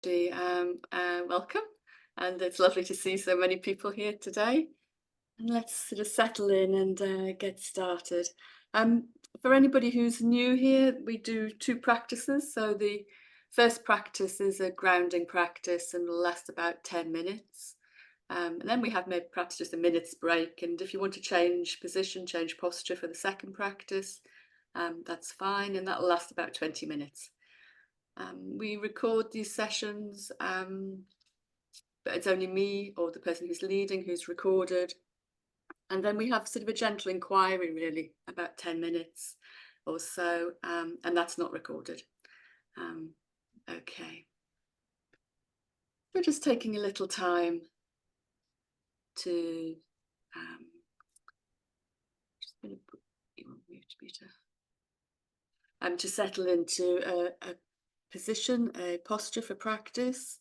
Welcome, and it's lovely to see so many people here today. And let's sort of settle in and get started. Um, for anybody who's new here, we do two practices. So the first practice is a grounding practice and will last about 10 minutes. And then we have maybe perhaps just a minute's break. And if you want to change position, change posture for the second practice, that's fine. And that'll last about 20 minutes. We record these sessions, but it's only me or the person who's leading who's recorded. And then we have sort of a gentle inquiry, really, about 10 minutes or so, and that's not recorded. Okay. We're just taking a little time to, just going to put you on mute, Peter, to settle into a position, a posture for practice.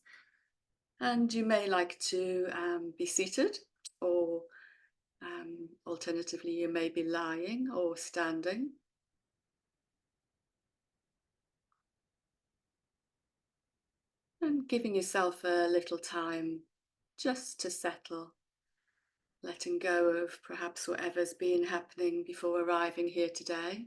And you may like to be seated, or alternatively, you may be lying or standing. And giving yourself a little time just to settle, letting go of perhaps whatever's been happening before arriving here today.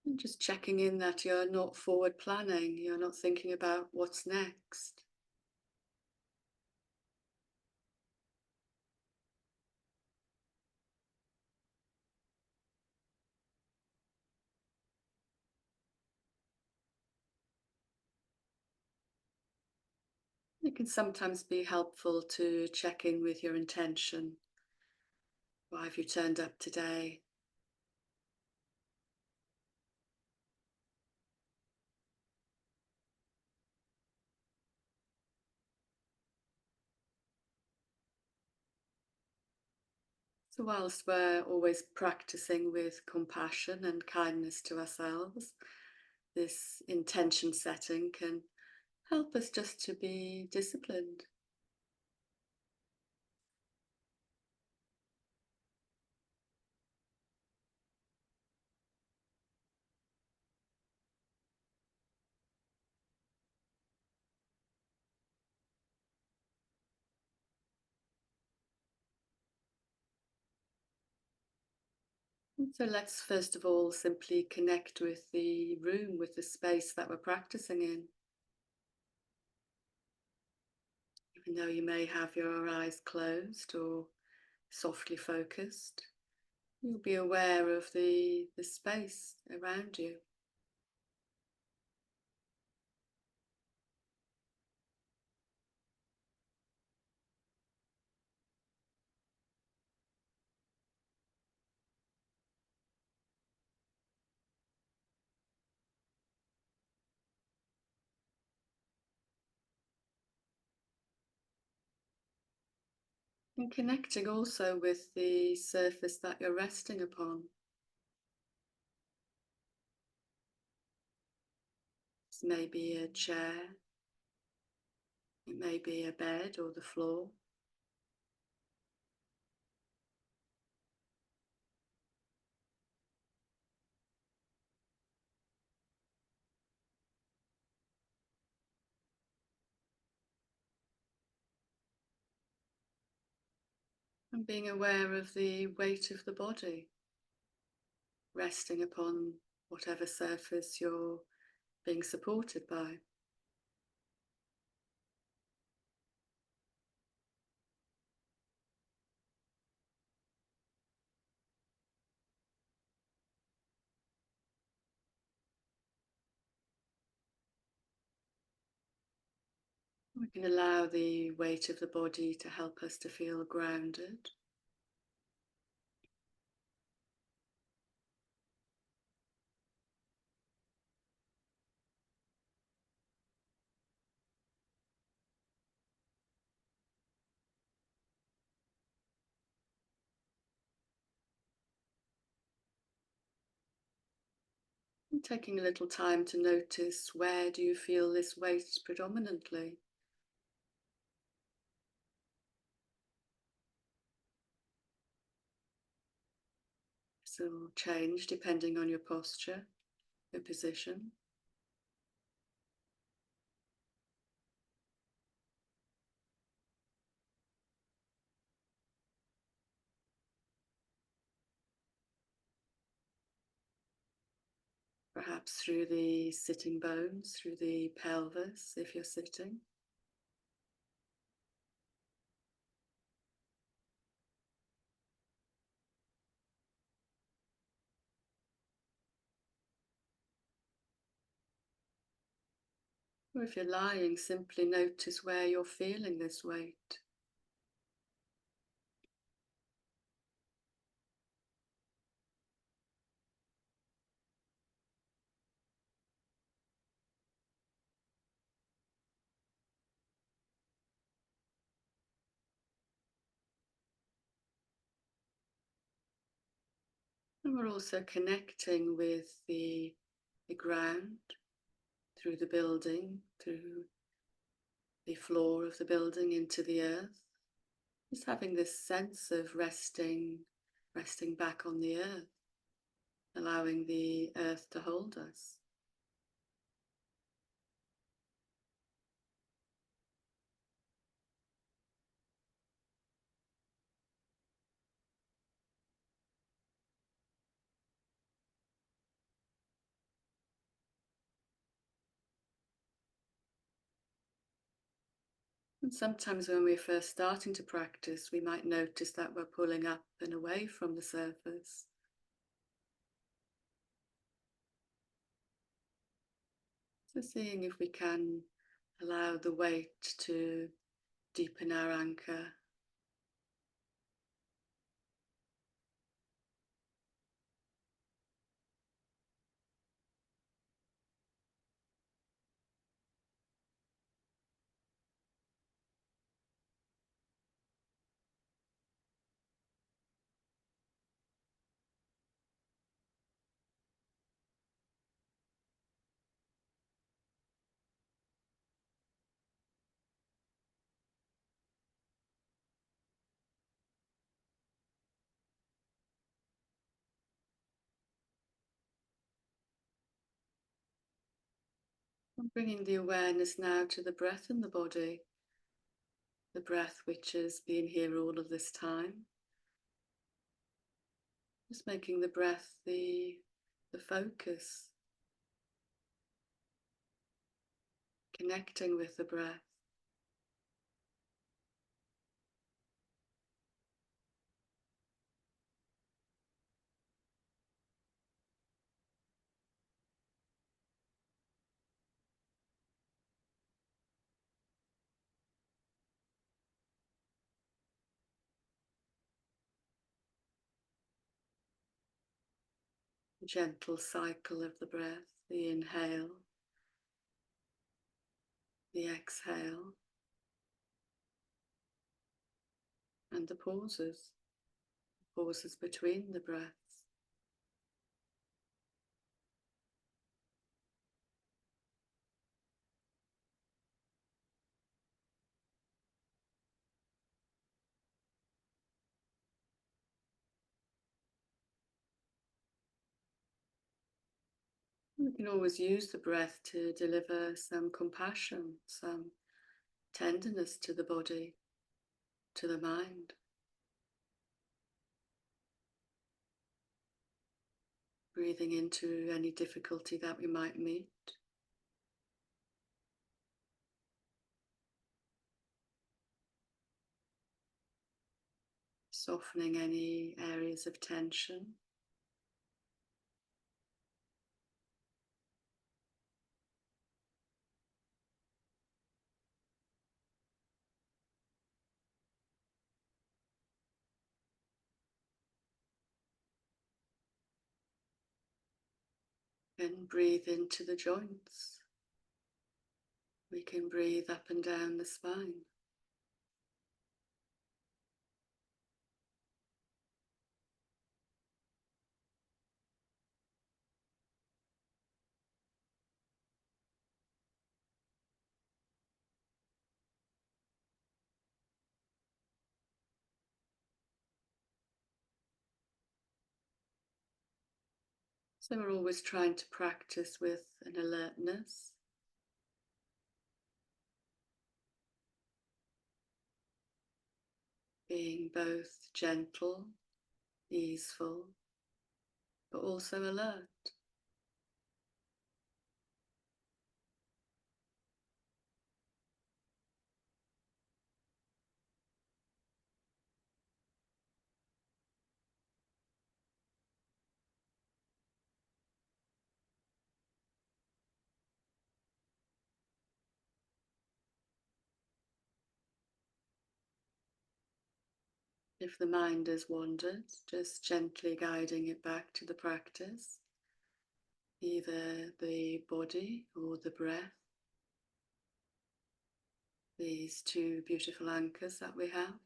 And just checking in that you're not forward planning, you're not thinking about what's next. It can sometimes be helpful to check in with your intention. Why have you turned up today? So whilst we're always practicing with compassion and kindness to ourselves, this intention setting can help us just to be disciplined. So let's first of all simply connect with the room, with the space that we're practicing in. Even though you may have your eyes closed or softly focused, you'll be aware of the space around you. And connecting also with the surface that you're resting upon. This may be a chair, it may be a bed or the floor. And being aware of the weight of the body, resting upon whatever surface you're being supported by. We can allow the weight of the body to help us to feel grounded. And taking a little time to notice, where do you feel this weight predominantly? Is will change depending on your posture, your position. Perhaps through the sitting bones, through the pelvis if you're sitting. Or if you're lying, simply notice where you're feeling this weight. And we're also connecting with the ground, through the building, through the floor of the building into the earth. Just having this sense of resting back on the earth, allowing the earth to hold us. And sometimes when we're first starting to practice, we might notice that we're pulling up and away from the surface. So seeing if we can allow the weight to deepen our anchor. And bringing the awareness now to the breath in the body, the breath which has been here all of this time. Just making the breath the focus, connecting with the breath. A gentle cycle of the breath, the inhale, the exhale, and the pauses between the breaths. We can always use the breath to deliver some compassion, some tenderness to the body, to the mind. Breathing into any difficulty that we might meet. Softening any areas of tension. Then breathe into the joints. We can breathe up and down the spine. So we're always trying to practice with an alertness, being both gentle, easeful, but also alert. If the mind has wandered, just gently guiding it back to the practice, either the body or the breath, these two beautiful anchors that we have.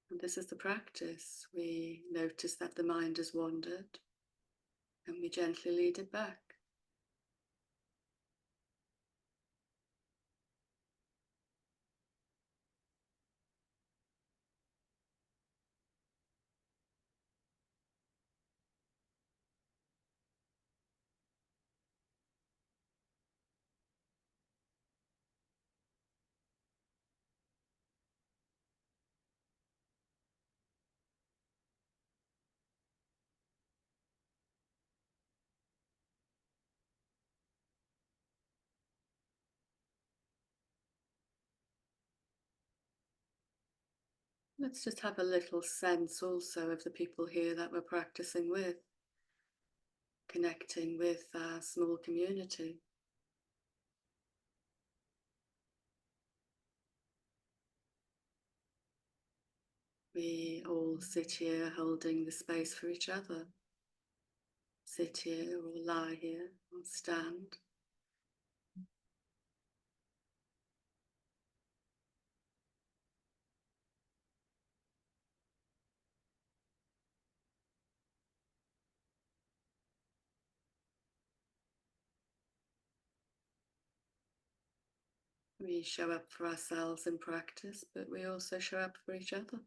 And this is the practice. We notice that the mind has wandered and we gently lead it back. Let's just have a little sense also of the people here that we're practicing with, connecting with our small community. We all sit here holding the space for each other. Sit here or lie here or stand. We show up for ourselves in practice, but we also show up for each other.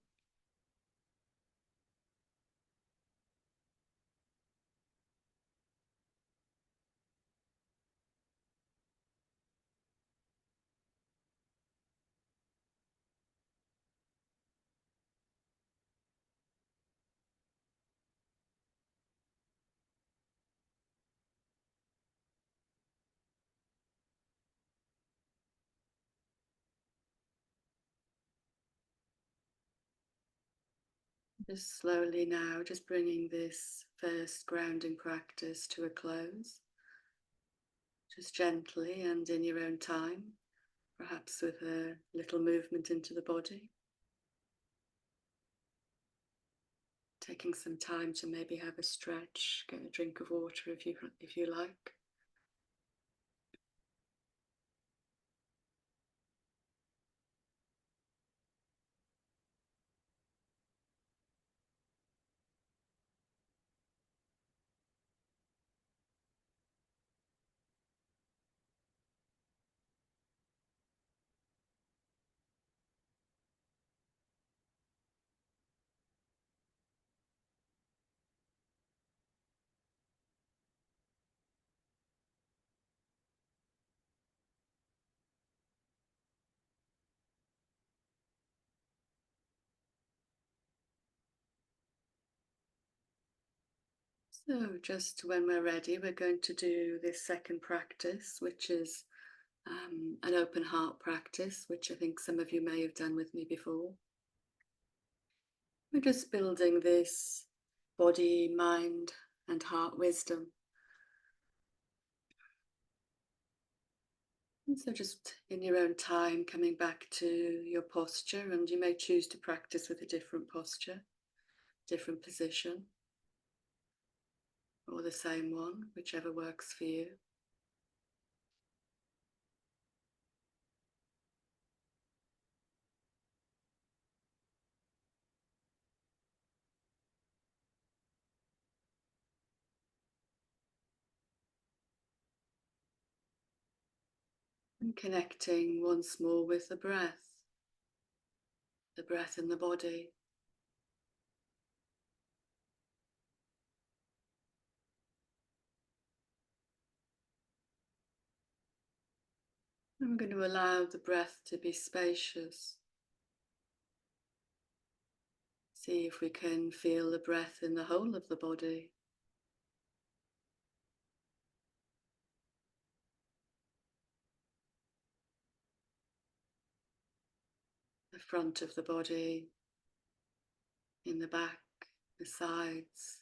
Just slowly now, just bringing this first grounding practice to a close. Just gently and in your own time, perhaps with a little movement into the body. Taking some time to maybe have a stretch, get a drink of water if you like. So just when we're ready, we're going to do this second practice, which is an open heart practice, which I think some of you may have done with me before. We're just building this body, mind, and heart wisdom. And so just in your own time, coming back to your posture, and you may choose to practice with a different posture, different position, or the same one, whichever works for you. And connecting once more with the breath in the body. I'm going to allow the breath to be spacious. See if we can feel the breath in the whole of the body. The front of the body, in the back, the sides.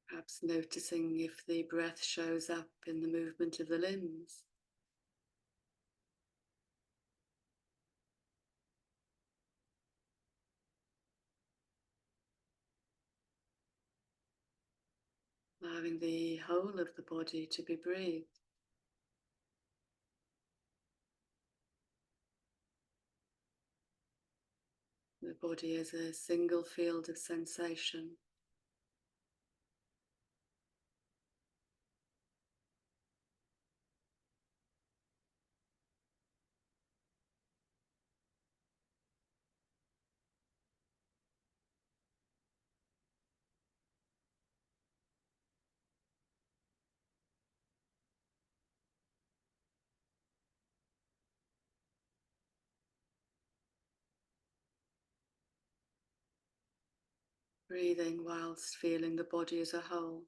Perhaps noticing if the breath shows up in the movement of the limbs. Allowing the whole of the body to be breathed. The body is a single field of sensation. Breathing whilst feeling the body as a whole.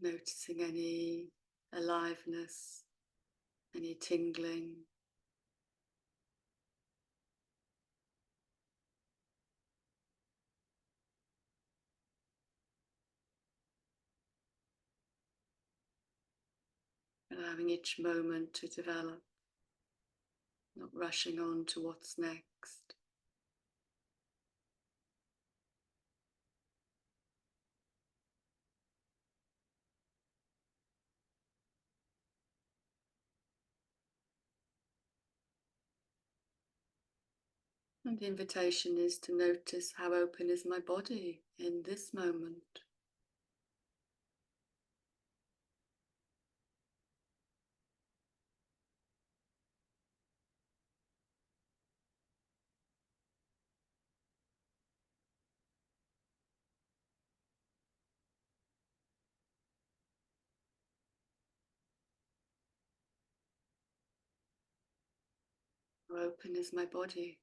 Noticing any aliveness, any tingling. Allowing each moment to develop, not rushing on to what's next. And the invitation is to notice how open is my body in this moment. How open is my body?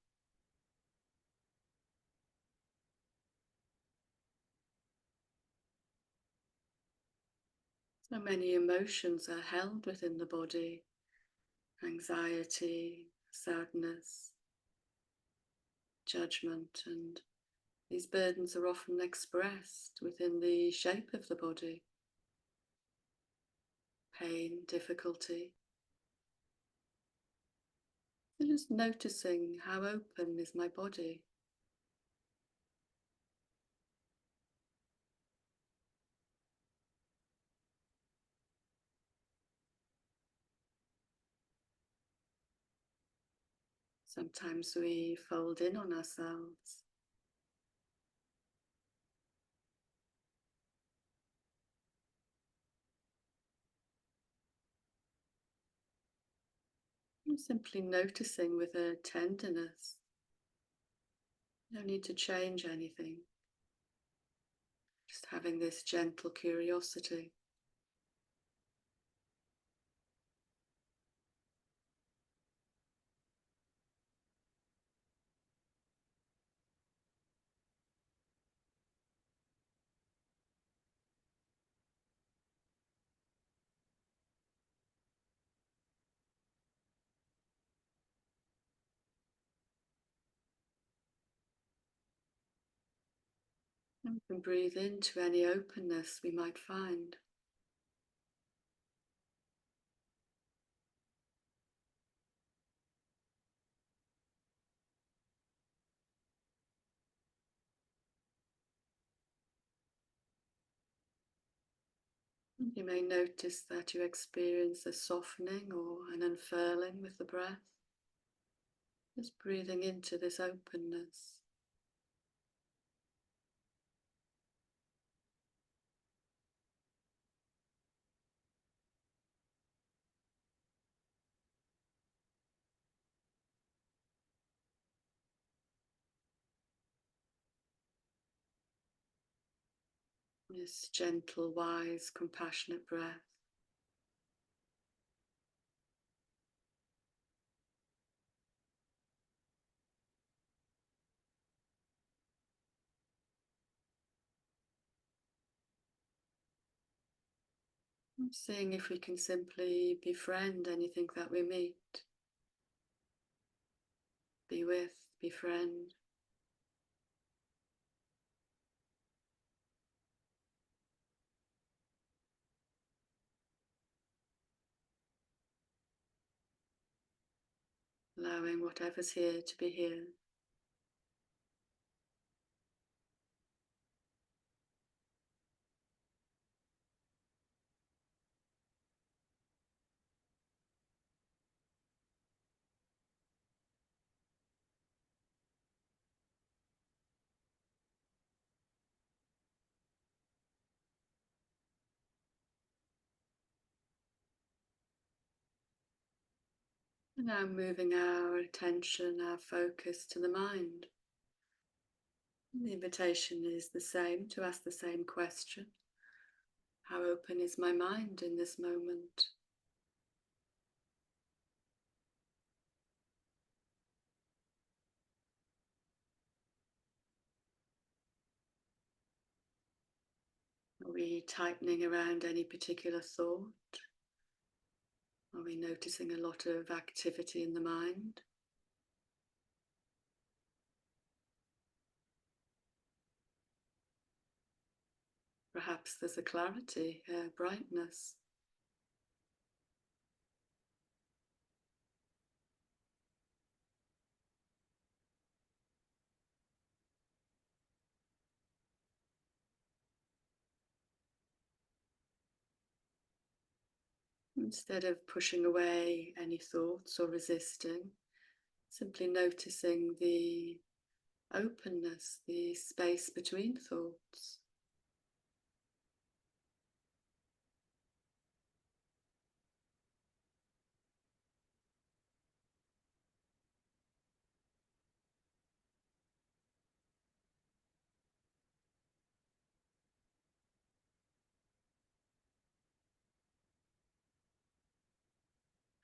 So many emotions are held within the body. Anxiety, sadness, judgment, and these burdens are often expressed within the shape of the body. Pain, difficulty. So just noticing how open is my body. Sometimes we fold in on ourselves. And simply noticing with a tenderness. No need to change anything. Just having this gentle curiosity. And we can breathe into any openness we might find. You may notice that you experience a softening or an unfurling with the breath. Just breathing into this openness. This gentle, wise, compassionate breath. Seeing if we can simply befriend anything that we meet. Be with, befriend. Allowing whatever's here to be here. And now moving our attention, our focus to the mind. The invitation is the same, to ask the same question. How open is my mind in this moment? Are we tightening around any particular thought? Are we noticing a lot of activity in the mind? Perhaps there's a clarity, a brightness. Instead of pushing away any thoughts or resisting, simply noticing the openness, the space between thoughts.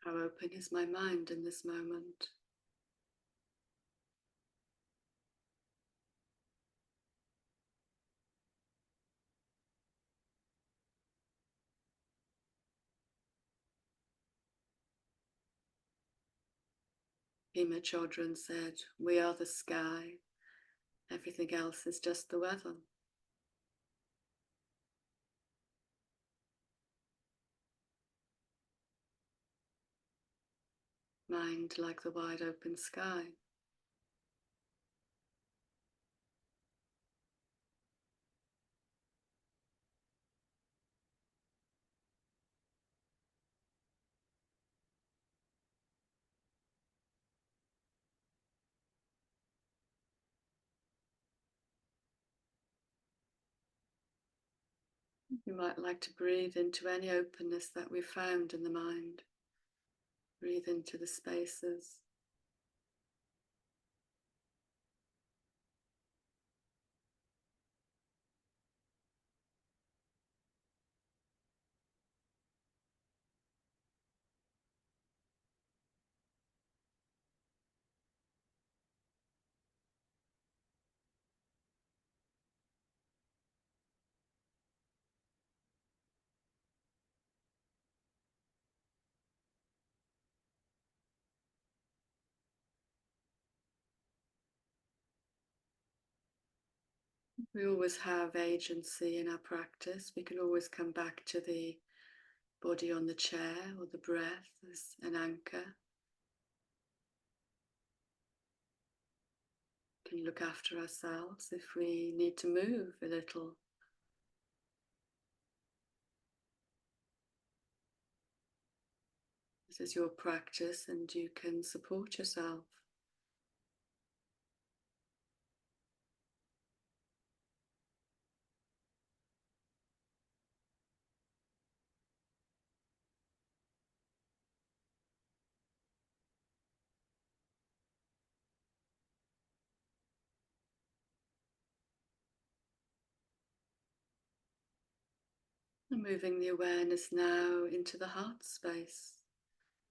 How open is my mind in this moment? Hema Chodron said, "We are the sky, everything else is just the weather." Mind like the wide open sky. You might like to breathe into any openness that we've found in the mind. Breathe into the spaces. We always have agency in our practice. We can always come back to the body on the chair or the breath as an anchor. We can look after ourselves if we need to move a little. This is your practice and you can support yourself. And moving the awareness now into the heart space,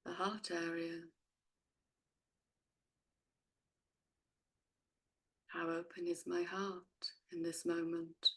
the heart area. How open is my heart in this moment?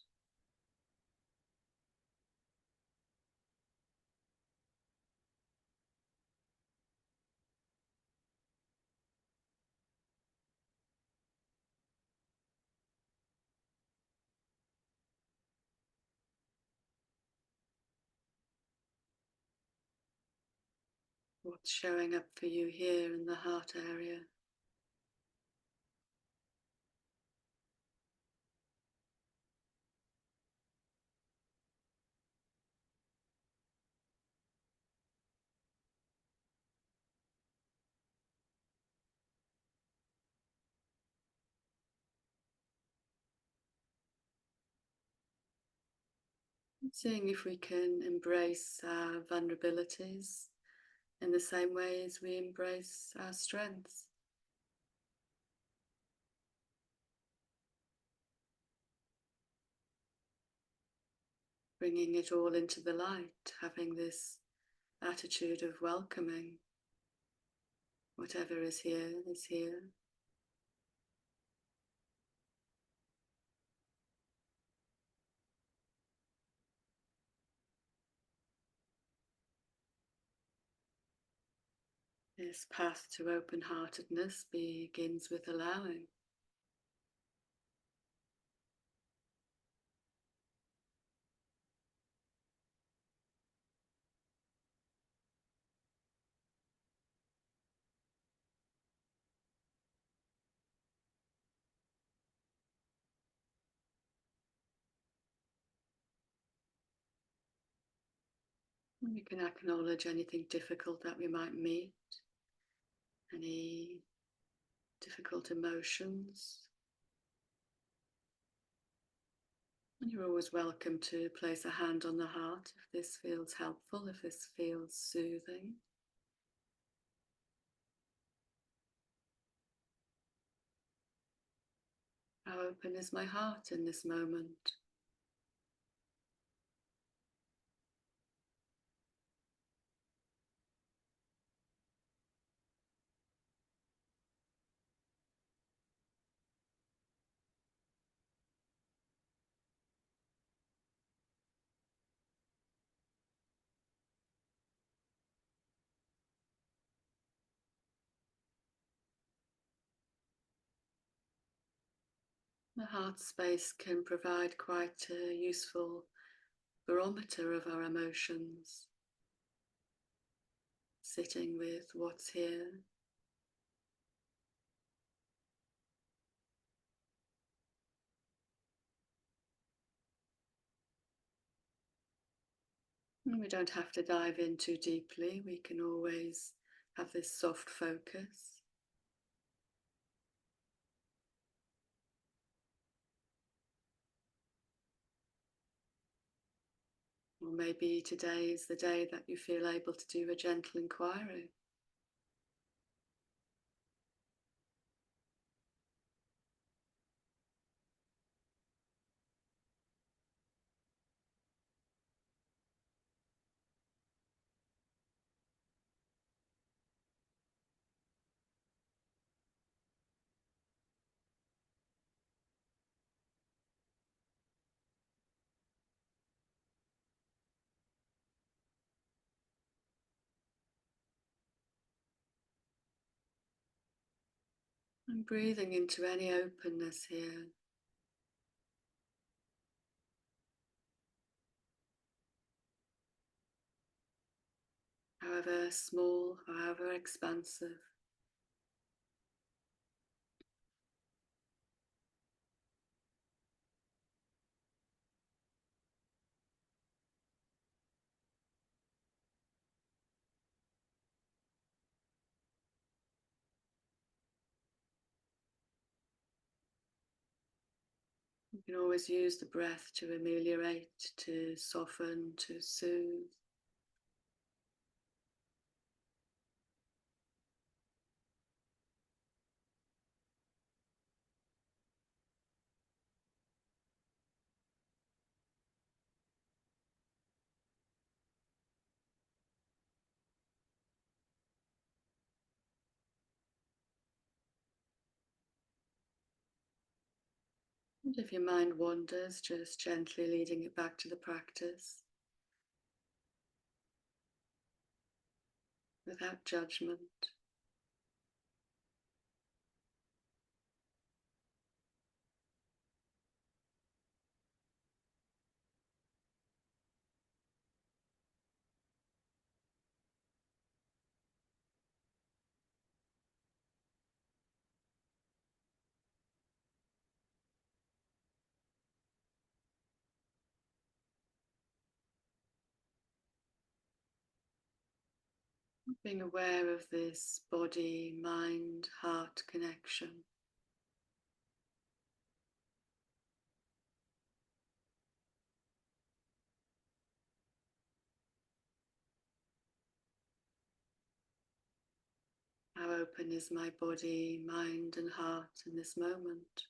What's showing up for you here in the heart area? Seeing if we can embrace our vulnerabilities in the same way as we embrace our strengths. Bringing it all into the light, having this attitude of welcoming. Whatever is here is here. This path to open-heartedness begins with allowing. We can acknowledge anything difficult that we might meet, any difficult emotions. And you're always welcome to place a hand on the heart if this feels helpful, if this feels soothing. How open is my heart in this moment? The heart space can provide quite a useful barometer of our emotions, sitting with what's here. And we don't have to dive in too deeply, we can always have this soft focus. Or maybe today is the day that you feel able to do a gentle inquiry. And breathing into any openness here. However small, however expansive. You can always use the breath to ameliorate, to soften, to soothe. And if your mind wanders, just gently leading it back to the practice without judgment. Being aware of this body, mind, heart connection. How open is my body, mind, and heart in this moment?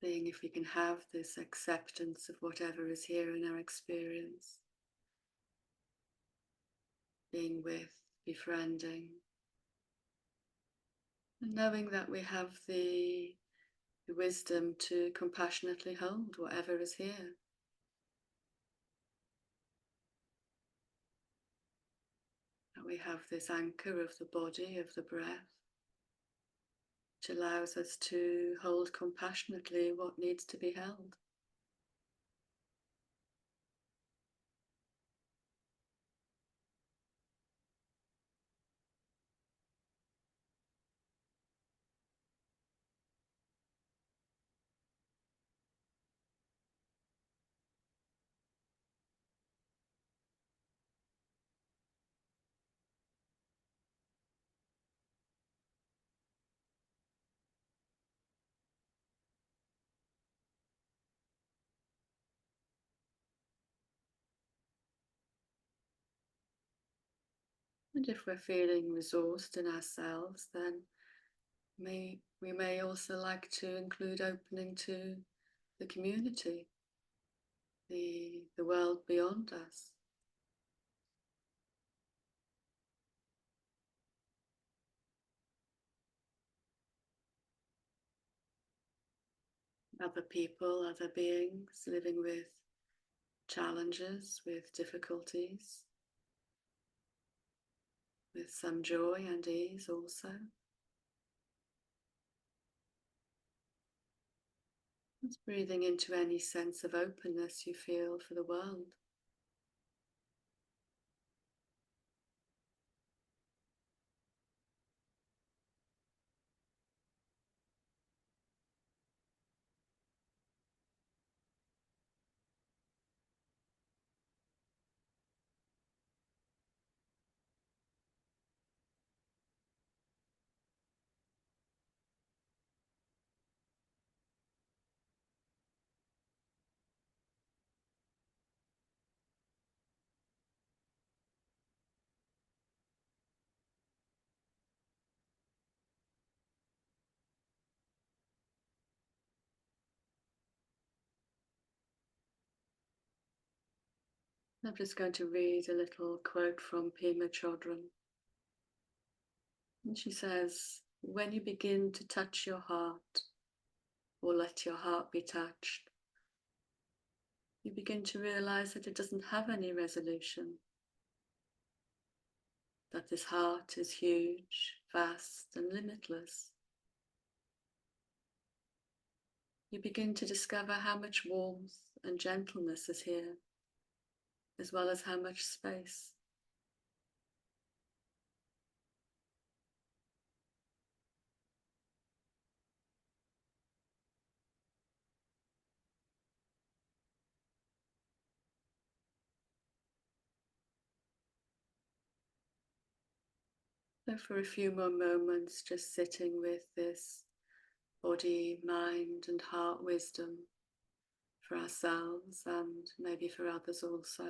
Seeing if we can have this acceptance of whatever is here in our experience, being with, befriending, and knowing that we have the wisdom to compassionately hold whatever is here. That we have this anchor of the body, of the breath, which allows us to hold compassionately what needs to be held. And if we're feeling resourced in ourselves, then we may also like to include opening to the community, the world beyond us. Other people, other beings living with challenges, with difficulties, with some joy and ease also. Just breathing into any sense of openness you feel for the world. I'm just going to read a little quote from Pema Chodron. And she says, when you begin to touch your heart, or let your heart be touched, you begin to realize that it doesn't have any resolution, that this heart is huge, vast, and limitless. You begin to discover how much warmth and gentleness is here, as well as how much space. So for a few more moments, just sitting with this body, mind, and heart wisdom for ourselves and maybe for others also.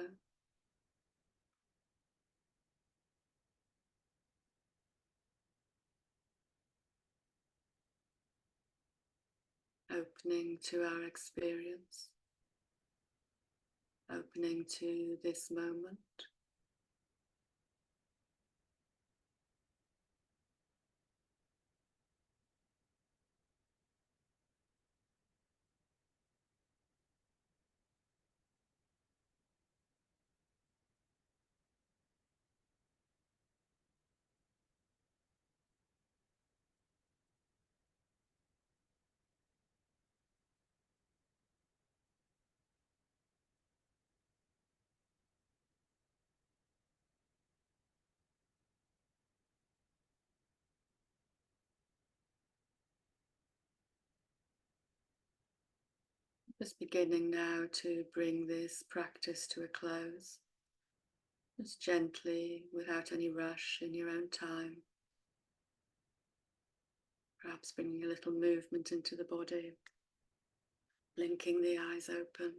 Opening to our experience, opening to this moment. Just beginning now to bring this practice to a close. Just gently, without any rush, in your own time. Perhaps bringing a little movement into the body, blinking the eyes open.